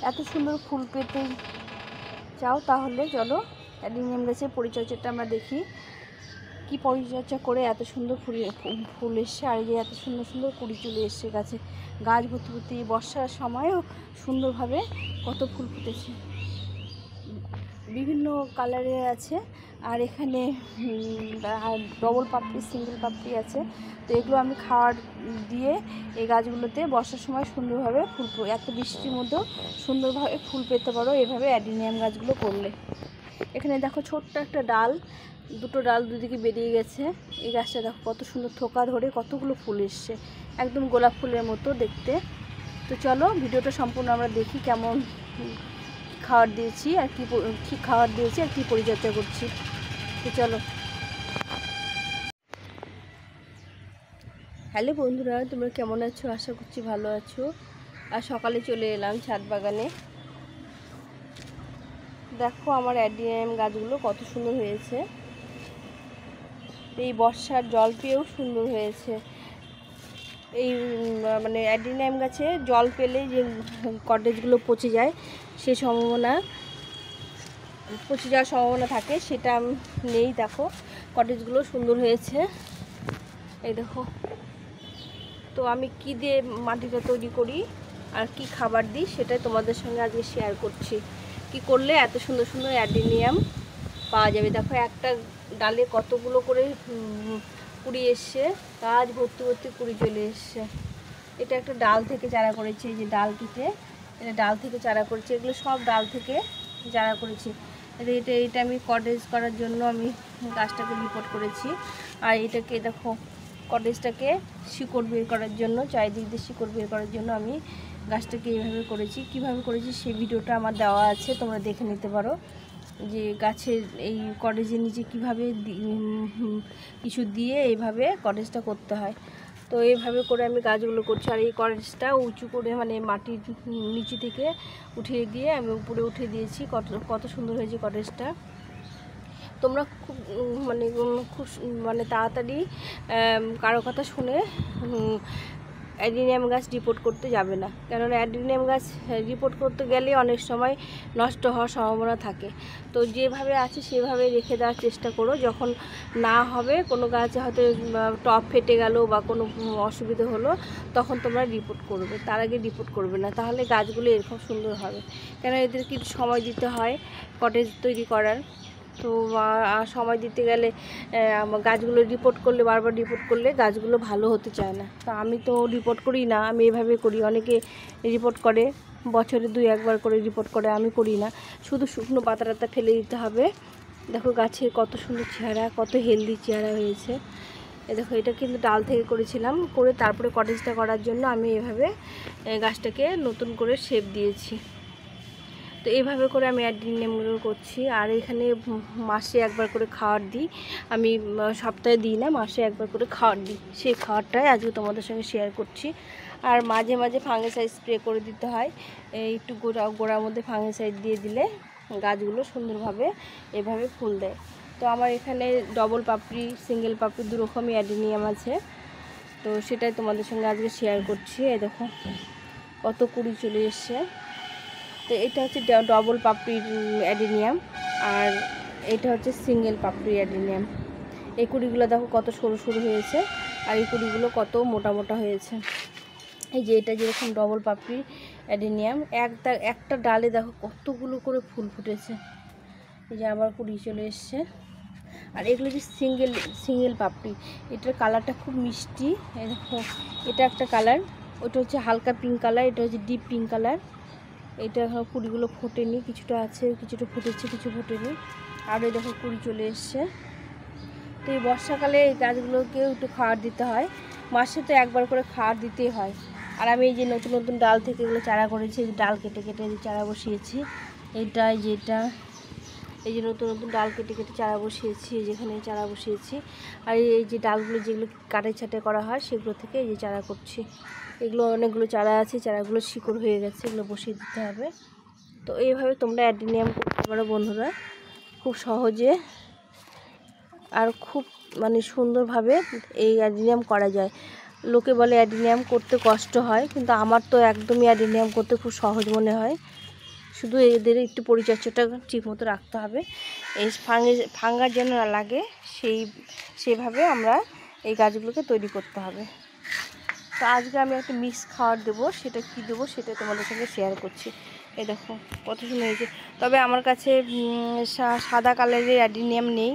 এত সুন্দর ফুল পেতে চাও তাহলে চলো অ্যাডিনিয়াম গাছের পরিচর্যাটা আমরা দেখি। কি পরিচর্যা করে এত সুন্দর ফুল এসছে, আর এই যে এত সুন্দর সুন্দর কুড়ি চলে এসছে গাছে। গাছ ভর্তি ভর্তি, বর্ষার সময়ও সুন্দরভাবে কত ফুল ফুটেছে, বিভিন্ন কালারের আছে। আর এখানে ডবল পাপড়ি, সিঙ্গেল পাপড়ি আছে। তো এগুলো আমি খাওয়ার দিয়ে এই গাছগুলোতে বর্ষার সময় সুন্দরভাবে ফুল, এত বৃষ্টির মধ্যেও সুন্দরভাবে ফুল পেতে পারো এভাবে অ্যাডিনিয়াম গাছগুলো করলে। এখানে দেখো ছোট্ট একটা ডাল, দুটো ডাল দুদিকে বেরিয়ে গেছে। এই গাছটা দেখো কত সুন্দর থোকা ধরে কতগুলো ফুল এসছে, একদম গোলাপ ফুলের মতো দেখতে। তো চলো ভিডিওটা সম্পূর্ণ আমরা দেখি কেমন খাবার দিয়েছি আর কী খাবার দিয়েছি আর কী পরিচর্যা করছি। তো চলো। হ্যালো বন্ধুরা, তোমরা কেমন আছো? আশা করছি ভালো আছো। আর সকালে চলে এলাম ছাদ বাগানে। দেখো আমার অ্যাডিনিয়াম গাছগুলো কত সুন্দর হয়েছে, এই বর্ষার জল পেয়েও সুন্দর হয়েছে। এই মানে অ্যাডিনিয়াম গাছে জল পেলে যে কটেজগুলো পচে যায়, সে পচে যাওয়ার সম্ভাবনা থাকে, সেটা নেই। দেখো কটেজগুলো সুন্দর হয়েছে, এই দেখো। তো আমি কি দিয়ে মাটিটা তৈরি করি আর কি খাবার দিই সেটাই তোমাদের সঙ্গে আজকে শেয়ার করছি। কি করলে এত সুন্দর সুন্দর অ্যাডিনিয়াম পাওয়া যাবে। দেখো একটা ডালে কতগুলো করে কুড়ি এসছে, গাছ ভর্তি ভর্তি কুড়ি চলে এসছে। এটা একটা ডাল থেকে চারা করেছি, এই যে ডাল কেটে এটা ডাল থেকে চারা করেছি। এগুলো সব ডাল থেকে চারা করেছি। এটা আমি কটেজ করার জন্য আমি গাছটাকে রিপোর্ট করেছি। আর এটাকে দেখো কটেজটাকে শিকড় বের করার জন্য, চারিদিক দিয়ে শিকড় বের করার জন্য আমি গাছটাকে এইভাবে করেছি। কিভাবে করেছি সেই ভিডিওটা আমার দেওয়া আছে, তোমরা দেখে নিতে পারো যে গাছের এই কটেজের নিচে কীভাবে কিছু দিয়ে এইভাবে কটেজটা করতে হয়। তো এইভাবে করে আমি গাছগুলো করছি। আর এই কটেজটা উঁচু করে মানে মাটির নিচে থেকে উঠিয়ে দিয়ে আমি উপরে উঠে দিয়েছি। কত সুন্দর হয়েছে কটেজটা। তোমরা খুব তাড়াতাড়ি কারো কথা শুনে অ্যাডিনিয়াম গাছ রিপোর্ট করতে যাবে না, কেননা অ্যাডিনিয়াম গাছ রিপোর্ট করতে গেলে অনেক সময় নষ্ট হওয়ার সম্ভাবনা থাকে। তো যেভাবে আছে সেভাবে রেখে দেওয়ার চেষ্টা করো। যখন না হবে, কোনো গাছে হয়তো টপ ফেটে গেল বা কোনো অসুবিধা হলো, তখন তোমরা রিপোর্ট করবে, তার আগে রিপোর্ট করবে না, তাহলে গাছগুলো এরকম সুন্দর হবে। কেন এদের কিছু সময় দিতে হয় কটেজ তৈরি করার। তো সময় দিতে গেলে গাছগুলো রিপোর্ট করলে, বারবার রিপোর্ট করলে গাছগুলো ভালো হতে চায় না। তো আমি তো রিপোর্ট করি না, আমি এভাবে করি। অনেকে রিপোর্ট করে, বছরে 2-1 বার করে রিপোর্ট করে, আমি করি না। শুধু শুকনো পাতা ফেলে দিতে হবে। দেখো গাছের কত সুন্দর চেহারা, কত হেলদি চেহারা হয়েছে। দেখো এটা কিন্তু ডাল থেকে করেছিলাম, করে তারপরে কটেজটা করার জন্য আমি এভাবে গাছটাকে নতুন করে শেপ দিয়েছি। তো এইভাবে করে আমি অ্যাডিনিয়ামগুলো করছি। আর এখানে মাসে একবার করে খাবার দিই আমি, সপ্তাহে দিই না, মাসে একবার করে খাবার দিই। সেই খাবারটাই আজকে তোমাদের সঙ্গে শেয়ার করছি। আর মাঝে মাঝে ফাঙ্গিসাইড স্প্রে করে দিতে হয়। একটু গোড়ার মধ্যে ফাঙ্গিসাইড দিয়ে দিলে গাছগুলো সুন্দরভাবে এভাবে ফুল দেয়। তো আমার এখানে ডবল পাপড়ি, সিঙ্গেল পাপড়ি দুরকমই অ্যাডিনিয়াম আছে। তো সেটাই তোমাদের সঙ্গে আজকে শেয়ার করছি। এই দেখো কত কুড়ি চলে এসছে। তো এটা হচ্ছে ডবল পাপড়ির অ্যাডিনিয়াম, আর এটা হচ্ছে সিঙ্গেল পাপড়ি অ্যাডিনিয়াম। এই কুড়িগুলো দেখো কত সরু সরু হয়েছে, আর এই কুড়িগুলো কত মোটা মোটা হয়েছে। এই যে এটা যেরকম ডবল পাপড়ি অ্যাডিনিয়াম, একটা ডালে দেখো কতগুলো করে ফুল ফুটেছে। এই যে আবার কুড়ি চলে এসছে। আর এগুলো যে সিঙ্গেল পাপড়ি, এটার কালারটা খুব মিষ্টি। এই দেখো এটা একটা কালার, ওটা হচ্ছে হালকা পিঙ্ক কালার, এটা হচ্ছে ডিপ পিঙ্ক কালার। এটা এখন কুড়িগুলো ফোটেনি, কিছুটা আছে, কিছুটা ফুটেছে, কিছু ফোটেনি। আর এই দেখো কুড়ি চলে এসছে। তো এই বর্ষাকালে এই গাছগুলোকেও একটু খাবার দিতে হয়, মাসে তো একবার করে খাবার দিতেই হয়। আর আমি এই যে নতুন নতুন ডাল থেকে এগুলো চারা করেছি, এই ডাল কেটে কেটে চারা বসিয়েছি। এই যে নতুন নতুন ডাল কেটে কেটে চারা বসিয়েছি, যেখানে চারা বসিয়েছি। আর এই যে ডালগুলো যেগুলো কাটে ছাটে করা হয়, সেগুলো থেকে এই যে চারা করছি। এগুলো অনেকগুলো চারা আছে, চারাগুলো শিকড় হয়ে গেছে, এগুলো বসিয়ে দিতে হবে। তো এইভাবে তোমরা অ্যাডিনিয়াম করতে পারো বন্ধুরা, খুব সহজে আর খুব সুন্দরভাবে এই অ্যাডিনিয়াম করা যায়। লোকে বলে অ্যাডিনিয়াম করতে কষ্ট হয়, কিন্তু আমার তো একদমই অ্যাডিনিয়াম করতে খুব সহজ মনে হয়। শুধু এদের একটু পরিচর্যাটা ঠিকমতো রাখতে হবে, এই ফাঙ্গাস যেন না লাগে সেইভাবে আমরা এই গাছগুলোকে তৈরি করতে হবে। তো আজকে আমি একটা মিক্স খাবার দেবো, সেটা কি দেবো সেটা তোমাদের সঙ্গে শেয়ার করছি। এই দেখো কত সুন্দর হয়েছে। তবে আমার কাছে সাদা কালারের অ্যাডিনিয়াম নেই,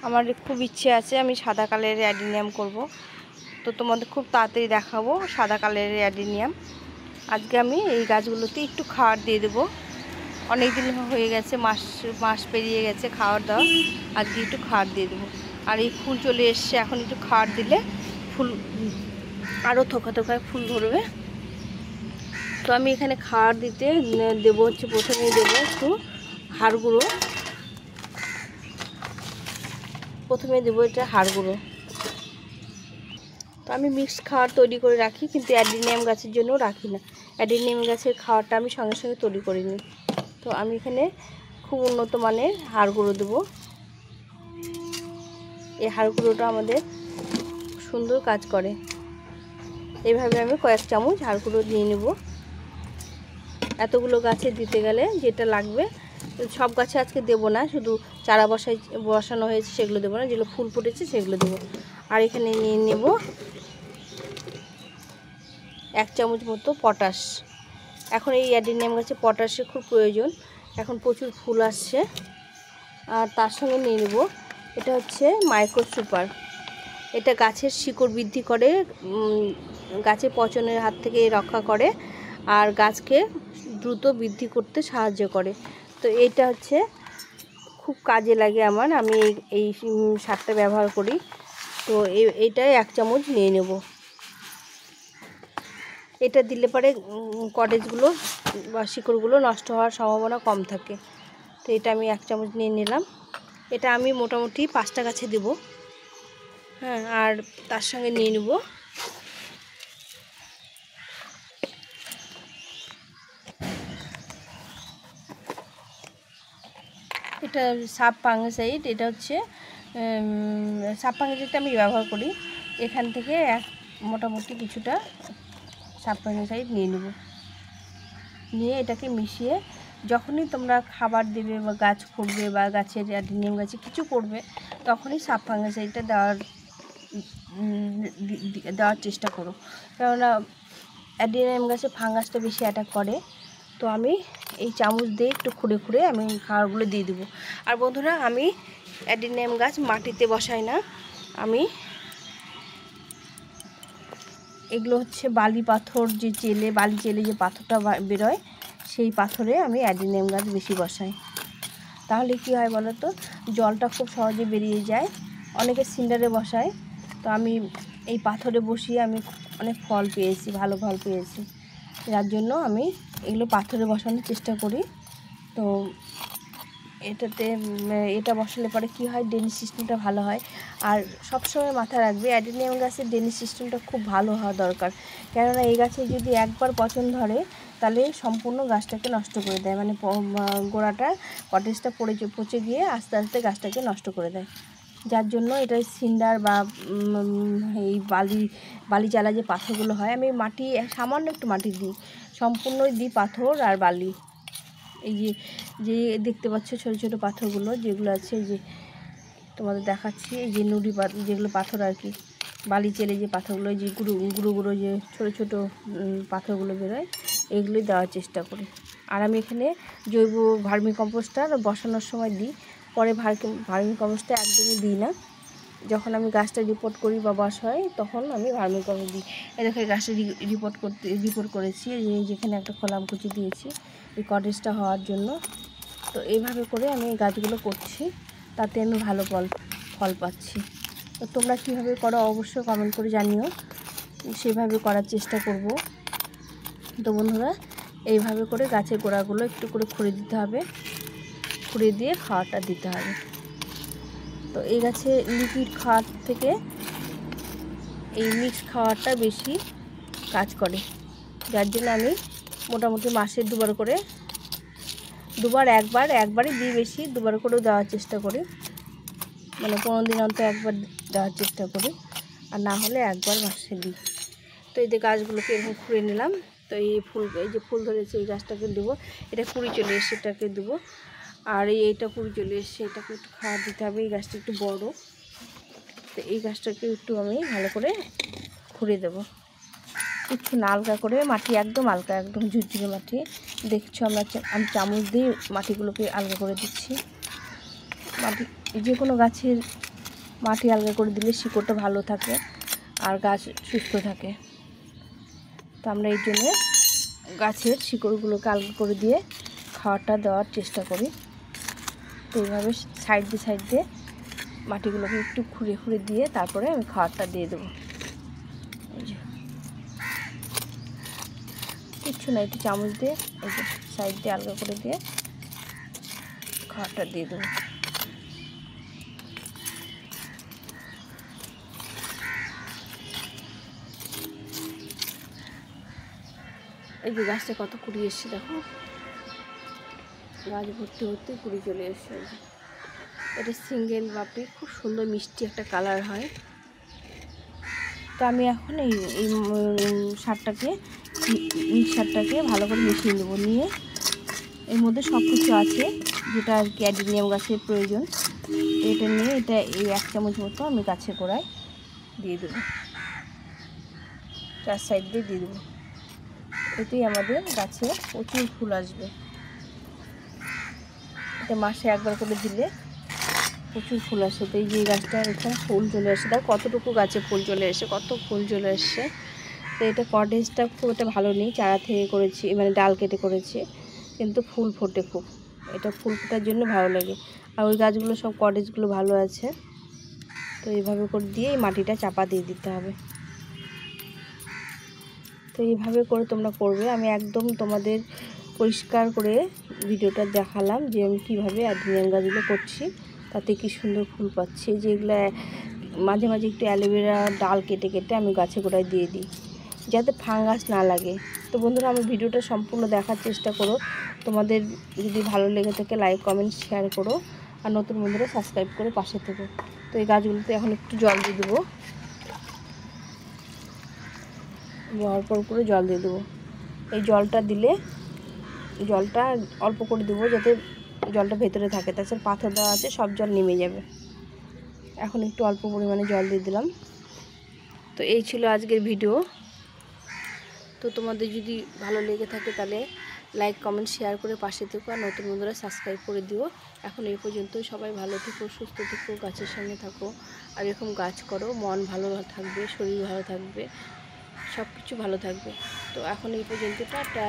আমার খুব ইচ্ছে আছে আমি সাদা কালারের অ্যাডিনিয়াম করব। তো তোমাদের খুব তাড়াতাড়ি দেখাবো সাদা কালারের অ্যাডিনিয়াম। আজকে আমি এই গাছগুলোতে একটু খাবার দিয়ে দেবো, অনেক দিন হয়ে গেছে, মাস পেরিয়ে গেছে খাবার দেওয়া, আজকে একটু খাবার দিয়ে দেবো। আর এই ফুল চলে এসছে, এখন একটু খাবার দিলে ফুল আরও থোকা থোকায় ফুল ধরবে। তো আমি এখানে খাবার দিতে দেবো হচ্ছে, প্রথমেই দেবো একটু হাড় গুঁড়ো, প্রথমে দেবো এটা হাড় গুঁড়ো। তো আমি মিক্সড খাবার তৈরি করে রাখি, কিন্তু অ্যাডিনিয়াম গাছের জন্যও রাখি না, অ্যাডিনিয়াম গাছের খাবারটা আমি সঙ্গে সঙ্গে তৈরি করে নিই। তো আমি এখানে খুব উন্নত মানের হাড় গুঁড়ো দেবো। এই হাড় গুঁড়োটা আমাদের সুন্দর কাজ করে। এইভাবে আমি কয়েক চামচ হাড় গুঁড়ো দিয়ে নেব। এতগুলো গাছে দিতে গেলে যেটা লাগবে, সব গাছে আজকে দেবো না, শুধু চারা বসানো হয়েছে সেগুলো দেবো না, যেগুলো ফুল ফুটেছে সেগুলো দেবো। আর এখানে নিয়ে নেব 1 চামচ মতো পটাশ। এখন এই অ্যাডিনিয়াম গাছে পটাশের খুব প্রয়োজন, এখন প্রচুর ফুল আসছে। আর তার সঙ্গে নিয়ে নেব, এটা হচ্ছে মাইক্রো সুপার। এটা গাছের শিকড় বৃদ্ধি করে, গাছের পচনের হাত থেকে রক্ষা করে, আর গাছকে দ্রুত বৃদ্ধি করতে সাহায্য করে। তো এইটা হচ্ছে খুব কাজে লাগে আমার, আমি এই সারটা ব্যবহার করি। তো এইটাই 1 চামচ নিয়ে নেব। এটা দিলে পরে কটেজগুলো বা শিকড়গুলো নষ্ট হওয়ার সম্ভাবনা কম থাকে। তো এটা আমি 1 চামচ নিয়ে নিলাম। এটা আমি মোটামুটি 5টা গাছে দেব। হ্যাঁ, আর তার সঙ্গে নিয়ে নেব এটা সাব ফাঙ্গিসাইড। এটা হচ্ছে সাব ফাঙ্গিসাইডটা আমি ব্যবহার করি, এখান থেকে মোটামুটি কিছুটা সাব ফাঙ্গিসাইড নিয়ে নেব। নিয়ে এটাকে মিশিয়ে যখনই তোমরা খাবার দেবে বা গাছ করবে বা গাছের অ্যাডিনিয়াম গাছে কিছু করবে, তখনই সাব ফাঙ্গিসাইডটা দেওয়ার চেষ্টা করো, কেননা অ্যাডিনিয়াম গাছে ফাঙ্গাসটা বেশি অ্যাটাক করে। তো আমি এই চামচ দিয়ে একটু খুঁড়ে খুঁড়ে আমি খাবারগুলো দিয়ে দেবো। আর বন্ধুরা, আমি অ্যাডিনিয়াম গাছ মাটিতে বসাই না, আমি এগুলো হচ্ছে বালি পাথর, বালি চেলে যে পাথরটা বেরোয়, সেই পাথরে আমি অ্যাডিনিয়াম গাছ বেশি বসাই। তাহলে কি হয় বলো তো, জলটা খুব সহজে বেরিয়ে যায়। অনেকে সিন্ডারে বসায়, তো আমি এই পাথরে বসিয়ে আমি অনেক ফল পেয়েছি, ভালো ফল পেয়েছি। যার জন্য আমি এগুলো পাথরে বসানোর চেষ্টা করি। তো এটা বসালে পরে কি হয়, ড্রেনেজ সিস্টেমটা ভালো হয়। আর সবসময় মাথায় রাখবে, অ্যাডিনিয়াম গাছের ড্রেনেজ সিস্টেমটা খুব ভালো হওয়া দরকার, কেননা এই গাছে যদি একবার পচন ধরে তাহলে সম্পূর্ণ গাছটাকে নষ্ট করে দেয়, মানে গোড়াটা কটেজটা পচে গিয়ে আস্তে আস্তে গাছটাকে নষ্ট করে দেয়। যার জন্য এটা সিন্ডার বা এই বালি চালা যে পাথরগুলো হয়, আমি মাটি সামান্য একটু মাটি দিই, সম্পূর্ণই দিই পাথর আর বালি। এই যে দেখতে পাচ্ছ ছোটো ছোটো পাথরগুলো যেগুলো আছে, এই যে তোমাদের দেখাচ্ছি, এই যে নুড়ি যেগুলো পাথর আর কি, বালি চেলে যে পাথরগুলো, যে গুঁড়ো গুঁড়ো যে ছোটো ছোটো পাথরগুলো বেরোয়, এগুলোই দেওয়ার চেষ্টা করি। আর আমি এখানে জৈব ভার্মি কম্পোস্টটা বসানোর সময় দিই, পরে ভার্মি কম্পোস্টটা একদমই দিই না। যখন আমি গাছটা রিপোর্ট করি বা বসাই তখন আমি ভার্মি কম্পোস্ট দিই। এই দেখো, এই গাছটা রিপোর্ট করেছি, যেখানে একটা খোলামকুচি দিয়েছি এই কটেজটা হওয়ার জন্য। তো এইভাবে করে আমি এই গাছগুলো করছি, তাতে আমি ভালো ফল পাচ্ছি। তো তোমরা কীভাবে করো অবশ্যই কমেন্ট করে জানিও, সেভাবে করার চেষ্টা করব। তো বন্ধুরা, এইভাবে করে গাছের গোড়াগুলো একটু করে খুঁড়ে দিতে হবে, খুঁড়ে দিয়ে খাওয়াটা দিতে হবে। তো এই গাছে লিকুইড খাওয়ার থেকে এই মিক্স খাওয়াটা বেশি কাজ করে, যার জন্য আমি মোটামুটি মাসে একবারই দিই, বেশি দুবার করেও দেওয়ার চেষ্টা করি, মানে 15 দিন অন্তর একবার দেওয়ার চেষ্টা করি, আর না হলে একবার মাসে দিই। তো এই যে গাছগুলোকে এরকম খুঁড়ে নিলাম, তো এই যে ফুল ধরেছে এই গাছটাকে দেবো, এটা কুড়ি চলে এসছে, এটাকে দেবো। আর এইটা কুড়ি চলে এসছে, এটাকে একটু খাওয়া দিতে হবে। এই গাছটা একটু বড়, তো এই গাছটাকে একটু আমি ভালো করে খুঁড়ে দেবো, একটু না আলগা করে মাটি, একদম আলগা, একদম ঝুরঝুরে মাটি। দেখছো আমি চামচ দিয়ে মাটিগুলোকে আলগা করে দিচ্ছি। মাটি যে কোনো গাছের মাটি আলগা করে দিলে শিকড়টা ভালো থাকে আর গাছ সুস্থ থাকে। তো আমরা এই জন্য গাছের শিকড়গুলোকে আলগা করে দিয়ে খাওয়াটা দেওয়ার চেষ্টা করি। তো এইভাবে সাইড দিয়ে মাটিগুলোকে একটু খুঁড়ে দিয়ে তারপরে আমি খাওয়ারটা দিয়ে দেবো। এই যে কিচ্ছু না, একটু চামচ দিয়ে এই যে সাইড দিয়ে আলগা করে দিয়ে খাওয়ারটা দিয়ে দেবো। এই যে গাছটা কত কুড়ি এসছে, দেখো গাছ ভর্তি কুড়ি চলে এসছে। এটা সিঙ্গেল বাপি, খুব সুন্দর মিষ্টি একটা কালার হয়। তো আমি এখন এই সারটাকে সারটাকে ভালো করে মিশিয়ে নেবো, নিয়ে এর মধ্যে সব কিছু আছে যেটা আর কি অ্যাডিনিয়াম গাছের প্রয়োজন। এটা নিয়ে এটা এই 1 চামচ মতো আমি গাছের গোড়ায় দিয়ে দেবো, 4 সাইড দিয়ে দিয়ে দেবো। এতেই আমাদের গাছে প্রচুর ফুল আসবে। এটা মাসে একবার করে দিলে প্রচুর ফুল আসে। তো এই যে গাছটা এখানে ফুল চলে আসে, দেখো কতটুকু গাছে ফুল চলে এসে, কত ফুল চলে আসছে। তো এটা কটেজটা খুব একটা ভালো নেই, চারা থেকে করেছি, মানে ডাল কেটে করেছি, কিন্তু ফুল ফোটে খুব। এটা ফুল ফোটার জন্য ভালো লাগে। আর ওই গাছগুলো সব কটেজগুলো ভালো আছে। তো এইভাবে করে দিয়ে এই মাটিটা চাপা দিয়ে দিতে হবে। তো এইভাবে করে তোমরা করবে। আমি একদম তোমাদের পরিষ্কার করে ভিডিওটা দেখালাম যে আমি কীভাবে অ্যাডিনিয়াম গাছগুলো করছি, তাতে কি সুন্দর ফুল পাচ্ছি। যেগুলো মাঝে মাঝে একটু অ্যালোভেরা ডাল কেটে আমি গাছে গোড়ায় দিয়ে দিই, যাতে ফাঙ্গাস না লাগে। তো বন্ধুরা, আমার ভিডিওটা সম্পূর্ণ দেখার চেষ্টা করো। তোমাদের যদি ভালো লেগে থাকে লাইক কমেন্ট শেয়ার করো, আর নতুন বন্ধুরা সাবস্ক্রাইব করে পাশে থেকো। তো এই গাছগুলোতে এখন একটু জল দিয়ে দেবো, অল্প করে জল দিয়ে দেবো। এই জলটা দিলে জলটা অল্প করে দেবো, যাতে জলটা ভেতরে থাকে, তাছাড়া পাথর দেওয়া আছে, সব জল নেমে যাবে। এখন একটু অল্প পরিমাণে জল দিয়ে দিলাম। তো এই ছিল আজকের ভিডিও। তো তোমাদের যদি ভালো লেগে থাকে তাহলে লাইক কমেন্ট শেয়ার করে পাশে থেকো, আর নতুন বন্ধুরা সাবস্ক্রাইব করে দিও। এখন এই পর্যন্তই, সবাই ভালো থেকো, সুস্থ থেকো, গাছের সঙ্গে থাকো, আর এরকম গাছ করো, মন ভালো থাকবে, শরীর ভালো থাকবে, সব কিছু ভালো থাকবে। তো এখন এই পর্যন্ত, টাটা।